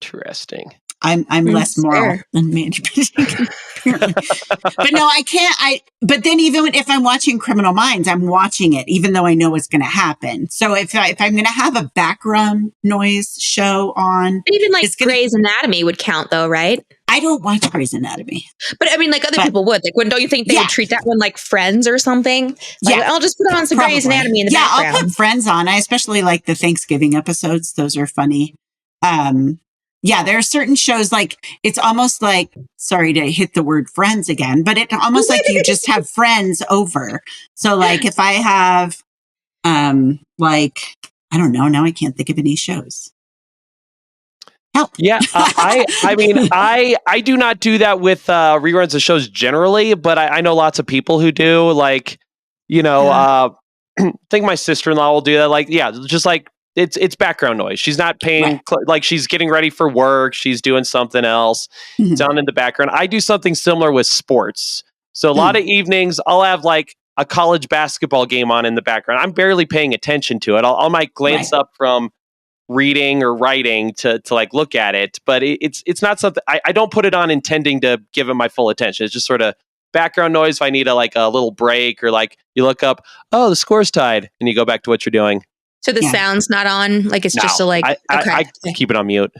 Speaker 3: interesting.
Speaker 1: I'm less moral than Mandy Patinkin. But no, I can't. But then even if I'm watching Criminal Minds, I'm watching it even though I know what's going to happen. So if I'm going to have a background noise show on,
Speaker 2: even like Grey's Anatomy would count, though, right?
Speaker 1: I don't watch Grey's Anatomy,
Speaker 2: but I mean, like other people would. Like, don't you think they would treat that one like Friends or something? Like, I'll just put on some Grey's Anatomy in the background.
Speaker 1: I'll put Friends on. I especially like the Thanksgiving episodes; those are funny. Yeah, there are certain shows like it's almost like, sorry to hit the word friends again, but it almost like you just have friends over. So like if I have, like, I don't know, now I can't think of any shows. Help.
Speaker 3: Yeah, I mean, I do not do that with reruns of shows generally, but I know lots of people who do. Like, I think my sister-in-law will do that. Like, just like, it's background noise. She's not paying, like she's getting ready for work. She's doing something else. It's on in the background. I do something similar with sports. So a lot of evenings I'll have like a college basketball game on in the background. I'm barely paying attention to it. I might glance up from reading or writing to like look at it, but it's not something I don't put it on intending to give it my full attention. It's just sort of background noise. If I need a little break, or like you look up, oh, the score's tied, and you go back to what you're doing.
Speaker 2: So the sound's not on, like it's just a like.
Speaker 3: I keep it on mute.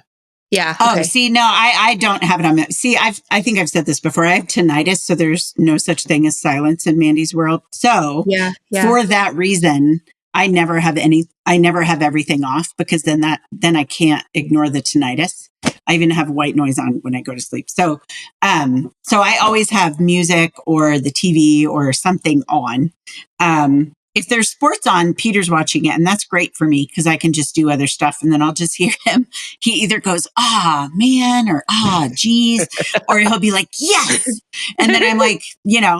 Speaker 2: Yeah.
Speaker 1: Okay. Oh, see, no, I don't have it on mute. See, I think I've said this before. I have tinnitus, so there's no such thing as silence in Mandy's world. So for that reason, I never have everything off, because then I can't ignore the tinnitus. I even have white noise on when I go to sleep. So I always have music or the TV or something on. If there's sports on, Peter's watching it, and that's great for me because I can just do other stuff, and then I'll just hear him. He either goes, "Ah, man," or "Ah, geez," or he'll be like, "Yes," and then I'm like,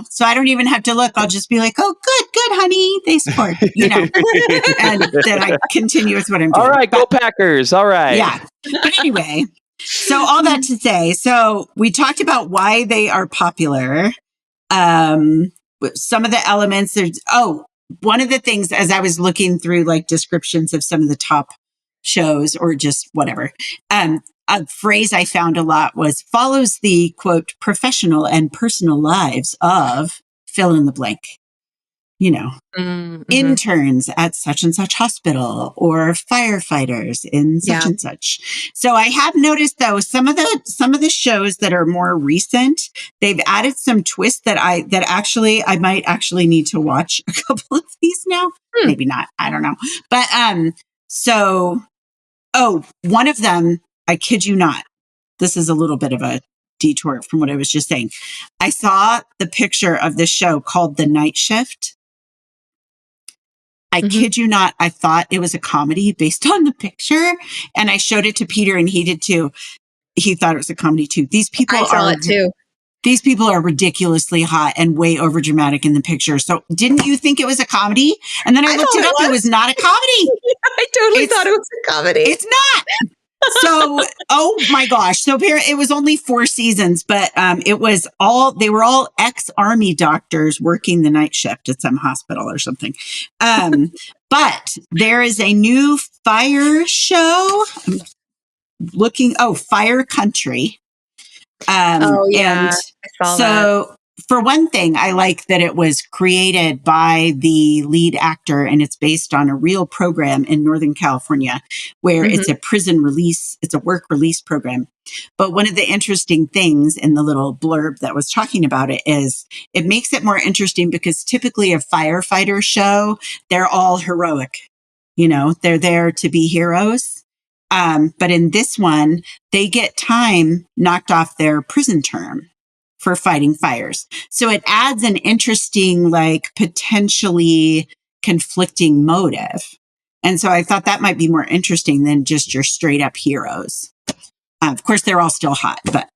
Speaker 1: so I don't even have to look. I'll just be like, "Oh, good, honey, they scored," and then I continue with what I'm doing.
Speaker 3: All right, go Packers! All right,
Speaker 1: yeah. But anyway, so all that to say, so we talked about why they are popular. Some of the elements. One of the things, as I was looking through like descriptions of some of the top shows or just whatever, a phrase I found a lot was follows the quote professional and personal lives of fill in the blank, interns at such and such hospital or firefighters in such and such. So I have noticed though, some of the shows that are more recent, they've added some twists that I might actually need to watch a couple of these now. Maybe not. I don't know. But, one of them, I kid you not, this is a little bit of a detour from what I was just saying. I saw the picture of this show called The Night Shift. I kid you not, I thought it was a comedy based on the picture, and I showed it to Peter and he did too. he thought it was a comedy too. These people
Speaker 2: I saw it too.
Speaker 1: These people are ridiculously hot and way over dramatic in the picture. So didn't you think it was a comedy? And then I looked it up. It was not a comedy.
Speaker 2: I totally thought it was a comedy.
Speaker 1: It's not. So, oh my gosh. So it was only 4 seasons, but they were all ex-army doctors working the night shift at some hospital or something. But there is a new fire show. Fire Country.
Speaker 2: And I saw that.
Speaker 1: For one thing, I like that it was created by the lead actor and it's based on a real program in Northern California where it's a work release program. But one of the interesting things in the little blurb that was talking about it is it makes it more interesting because typically a firefighter show, they're all heroic. They're there to be heroes. But in this one, they get time knocked off their prison term for fighting fires. So it adds an interesting, potentially conflicting motive. And so I thought that might be more interesting than just your straight up heroes. Of course, they're all still hot, but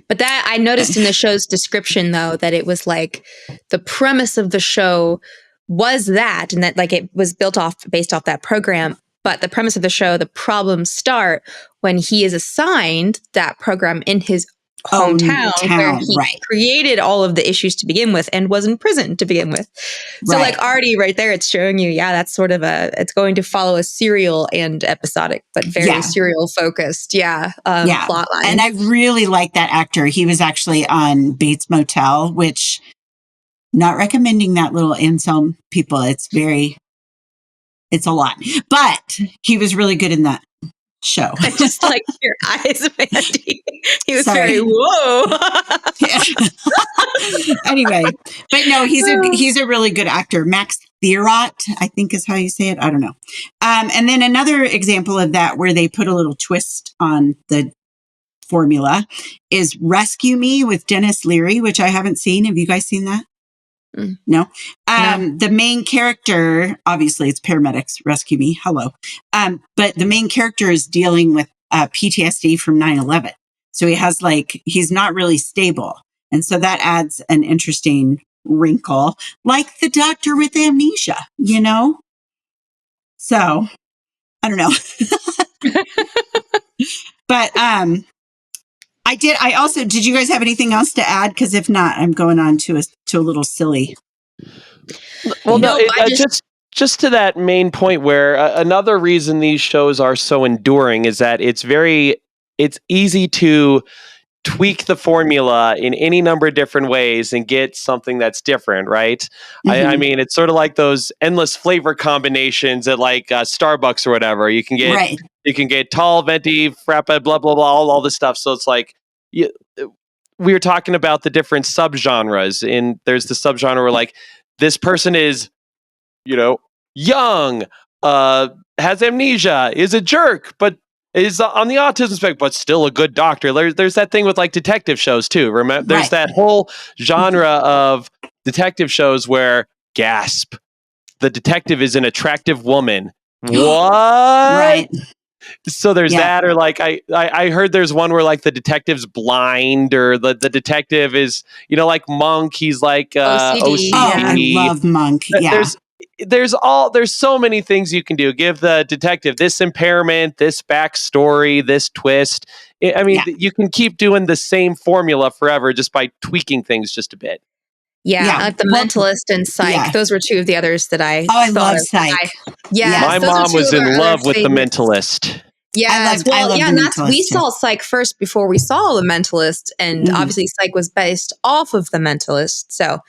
Speaker 2: that I noticed in the show's description, though, that it was the premise of the show was that, and that it was based off that program. But the premise of the show, the problems start when he is assigned that program in his hometown where he created all of the issues to begin with and was in prison to begin with. So already right there, it's showing you, that's sort of it's going to follow a serial and episodic, but very serial focused. Plot line.
Speaker 1: And I really like that actor. He was actually on Bates Motel, which not recommending that little Anselm people. It's a lot, but he was really good in that show.
Speaker 2: I just like your eyes, Mandy. He was very whoa.
Speaker 1: Anyway, but no, he's a really good actor. Max Thierot, I think is how you say it. I don't know. And then another example of that where they put a little twist on the formula is Rescue Me with Dennis Leary, which I haven't seen. Have you guys seen that? No. The main character, obviously it's paramedics, rescue me. Hello. But the main character is dealing with PTSD from 9/11. So he's not really stable. And so that adds an interesting wrinkle, like the doctor with amnesia, So I don't know. But, did you guys have anything else to add? Because if not, I'm going on to a little silly.
Speaker 3: Well, just to that main point where another reason these shows are so enduring is that it's easy to tweak the formula in any number of different ways and get something that's different, right? Mm-hmm. I mean, it's sort of like those endless flavor combinations at Starbucks or whatever. You can get tall, venti, frappe, blah, blah, blah, all this stuff. So it's we were talking about the different subgenres, and there's the subgenre where this person is, young, has amnesia, is a jerk, but is on the autism spectrum, but still a good doctor. There's that thing with detective shows too. Remember, there's that whole genre of detective shows where, gasp, the detective is an attractive woman. What?
Speaker 1: Right.
Speaker 3: So there's that, or I heard there's one where the detective's blind, or the detective is Monk. He's OCD.
Speaker 1: Oh, I love Monk. Yeah.
Speaker 3: There's so many things you can do. Give the detective this impairment, this backstory, this twist. I mean, you can keep doing the same formula forever just by tweaking things just a bit.
Speaker 2: Yeah, The Mentalist and Psych. Yeah. Those were two of the others that I
Speaker 1: love Psych.
Speaker 3: My mom was in love with The Mentalist.
Speaker 2: Yeah,
Speaker 1: I love
Speaker 2: and that's we saw Psych first before we saw The Mentalist, and obviously Psych was based off of The Mentalist. So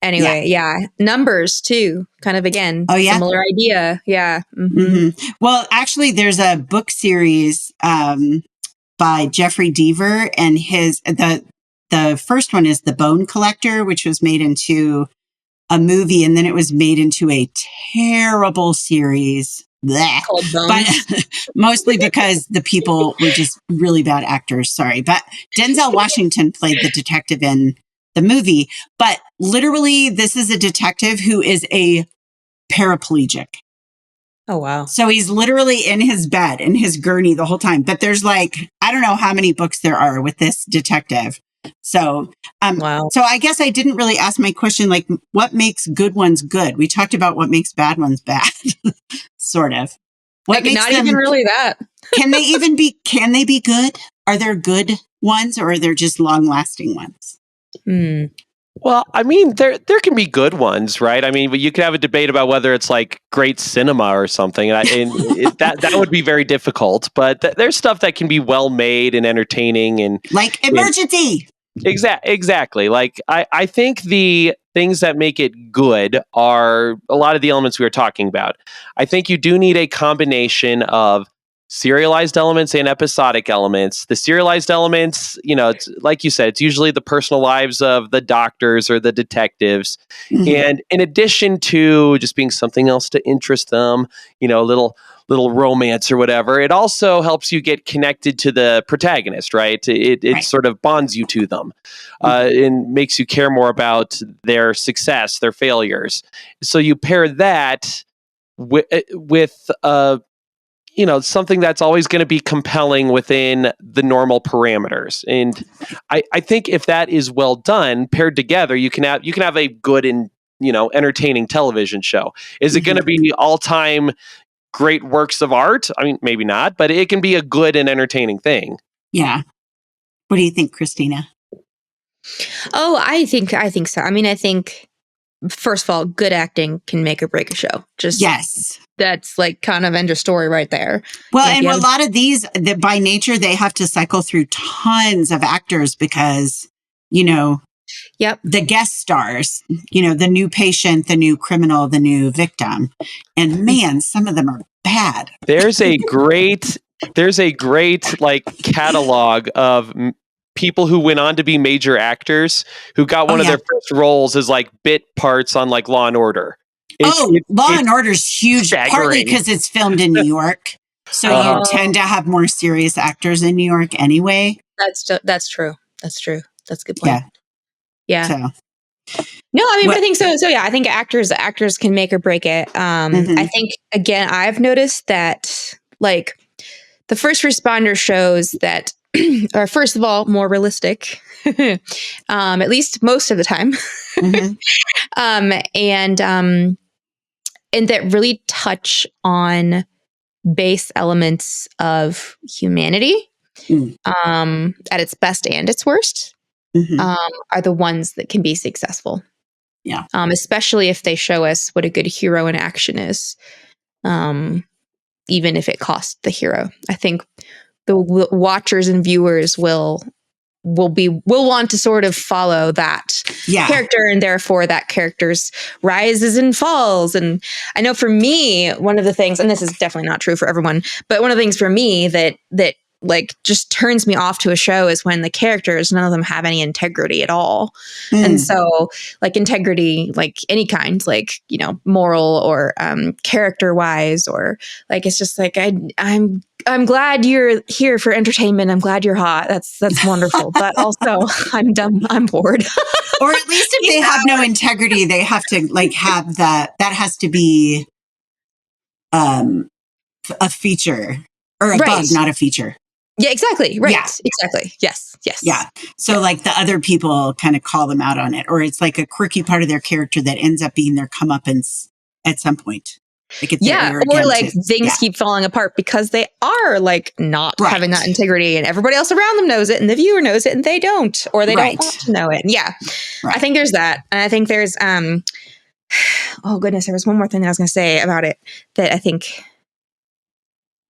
Speaker 2: anyway, Numbers too, kind of similar idea. Yeah. Mm-hmm.
Speaker 1: Mm-hmm. Well, actually, there's a book series by Jeffrey Deaver, and the first one is The Bone Collector, which was made into a movie, and then it was made into a terrible series.
Speaker 2: Called Bones.
Speaker 1: But mostly because the people were just really bad actors. Sorry. But Denzel Washington played the detective in the movie. But literally, this is a detective who is a paraplegic.
Speaker 2: Oh, wow.
Speaker 1: So he's literally in his bed, in his gurney the whole time. But there's like, I don't know how many books there are with this detective. So,
Speaker 2: Wow.
Speaker 1: So I guess I didn't really ask my question, like, what makes good ones good? We talked about what makes bad ones bad, sort of. What makes
Speaker 2: not
Speaker 1: them,
Speaker 2: even really that.
Speaker 1: can they be good? Are there good ones or are there just long lasting ones?
Speaker 3: Well, I mean, there can be good ones, right? I mean, you could have a debate about whether it's like great cinema or something, that would be very difficult. But there's stuff that can be well made and entertaining, and
Speaker 1: like Emergency.
Speaker 3: Exactly. Like I think the things that make it good are a lot of the elements we were talking about. I think you do need a combination of serialized elements and episodic elements. The serialized elements, it's, like you said, it's usually the personal lives of the doctors or the detectives.
Speaker 1: Mhm.
Speaker 3: And in addition to just being something else to interest them, a little romance or whatever, it also helps you get connected to the protagonist, right? It
Speaker 1: Right.
Speaker 3: sort of bonds you to them and makes you care more about their success, their failures. So you pair that with something that's always going to be compelling within the normal parameters. And I think if that is well done, paired together, you can have a good and entertaining television show. Is it going to be all-time great works of art? I mean, maybe not, but it can be a good and entertaining thing.
Speaker 1: Yeah. What do you think, Christina?
Speaker 2: Oh, I think so. I mean, I think first of all, good acting can make or break a show. Just
Speaker 1: yes,
Speaker 2: that's like kind of end of story right there.
Speaker 1: Well, and a lot of these, by nature, they have to cycle through tons of actors because,
Speaker 2: yep,
Speaker 1: the guest stars, the new patient, the new criminal, the new victim, and man, some of them are bad.
Speaker 3: There's a great like catalog of people who went on to be major actors who got one of their first roles as like bit parts on like Law and Order.
Speaker 1: Law and Order's huge,
Speaker 3: staggering.
Speaker 1: Partly because it's filmed in New York. So you tend to have more serious actors in New York anyway.
Speaker 2: That's true. That's true. That's a good point. Yeah.
Speaker 1: So.
Speaker 2: No, I mean, but I think so. So yeah, I think actors can make or break it. I think, again, I've noticed that like the first responder shows that are, first of all, more realistic, at least most of the time. And that really touch on base elements of humanity at its best and its worst are the ones that can be successful.
Speaker 1: Yeah.
Speaker 2: Especially if they show us what a good hero in action is, even if it costs the hero. I think the watchers and viewers will want to sort of follow that character, and therefore that character's rises and falls. And I know for me, one of the things, and this is definitely not true for everyone, but one of the things for me that like just turns me off to a show is when the characters, none of them have any integrity at all. And so like integrity, like any kind, like, moral or character wise, or like, it's just like, I'm glad you're here for entertainment. I'm glad you're hot. That's wonderful. But also I'm dumb. I'm bored.
Speaker 1: Or at least if they have no integrity, they have to like have that has to be a feature or a bug, not a feature.
Speaker 2: Yeah, exactly. Right. Yeah. Exactly. Yes.
Speaker 1: Yeah. So like the other people kind of call them out on it, or it's like a quirky part of their character that ends up being their comeuppance at some point. Like
Speaker 2: or like things keep falling apart because they are like not having that integrity, and everybody else around them knows it, and the viewer knows it, and they don't, or they don't want to know it. Yeah. I think there's that. And I think there's, oh goodness, there was one more thing that I was going to say about it that I think,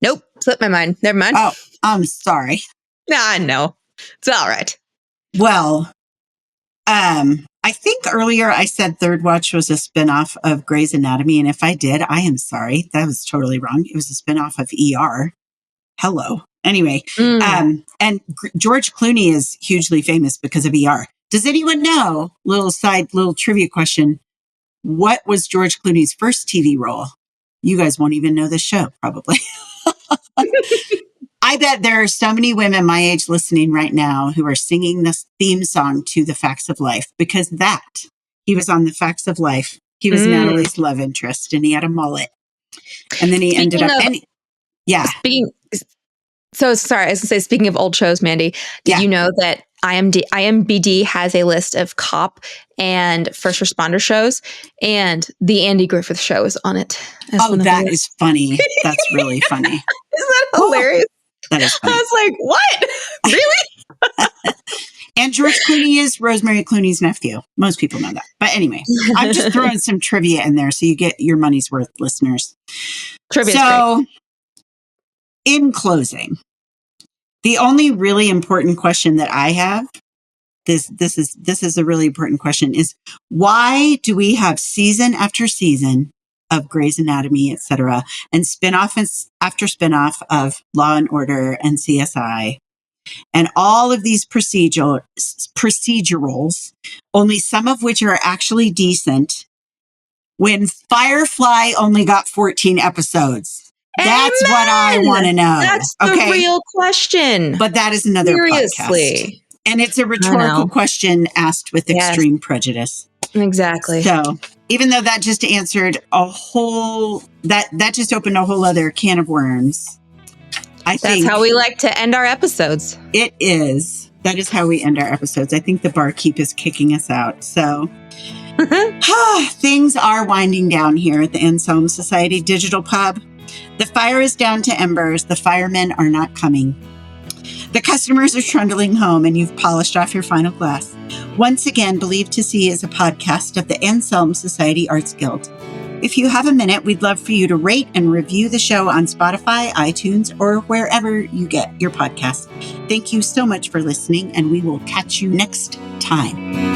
Speaker 2: nope, slipped my mind. Never mind.
Speaker 1: Oh, I'm sorry.
Speaker 2: Nah, no, it's all right.
Speaker 1: Well, I think earlier I said Third Watch was a spinoff of Grey's Anatomy. And if I did, I am sorry. That was totally wrong. It was a spinoff of ER. Hello. Anyway, and George Clooney is hugely famous because of ER. Does anyone know, little trivia question, what was George Clooney's first TV role? You guys won't even know this show, probably. I bet there are so many women my age listening right now who are singing this theme song to The Facts of Life, because he was on The Facts of Life. He was Natalie's love interest, and he had a mullet. And then he ended up,
Speaker 2: So sorry, I was going to say, speaking of old shows, Mandy, did you know that IMBD has a list of cop and first responder shows, and the Andy Griffith Show is on it?
Speaker 1: That is funny. That's really funny.
Speaker 2: Isn't that hilarious?
Speaker 1: That is funny.
Speaker 2: I was like, what? Really?
Speaker 1: And George Clooney is Rosemary Clooney's nephew. Most people know that. But anyway, I'm just throwing some trivia in there so you get your money's worth, listeners.
Speaker 2: Trivia.
Speaker 1: So, in closing, the only really important question that I have, this is a really important question, is why do we have season after season of Grey's Anatomy, etc., and spinoff after spinoff of Law and Order and CSI, and all of these procedurals, only some of which are actually decent, when Firefly only got 14 episodes? That's what I want to know.
Speaker 2: That's the real question.
Speaker 1: But that is another podcast. And it's a rhetorical question asked with extreme prejudice.
Speaker 2: Exactly.
Speaker 1: So even though that just answered that just opened a whole other can of worms.
Speaker 2: That's how we like to end our episodes.
Speaker 1: It is. That is how we end our episodes. I think the barkeep is kicking us out. So things are winding down here at the Anselm Society Digital Pub. The fire is down to embers. The firemen are not coming. The customers are trundling home, and you've polished off your final glass. Once again, Believe to See is a podcast of the Anselm Society Arts Guild. If you have a minute, we'd love for you to rate and review the show on Spotify, iTunes, or wherever you get your podcasts. Thank you so much for listening, and we will catch you next time.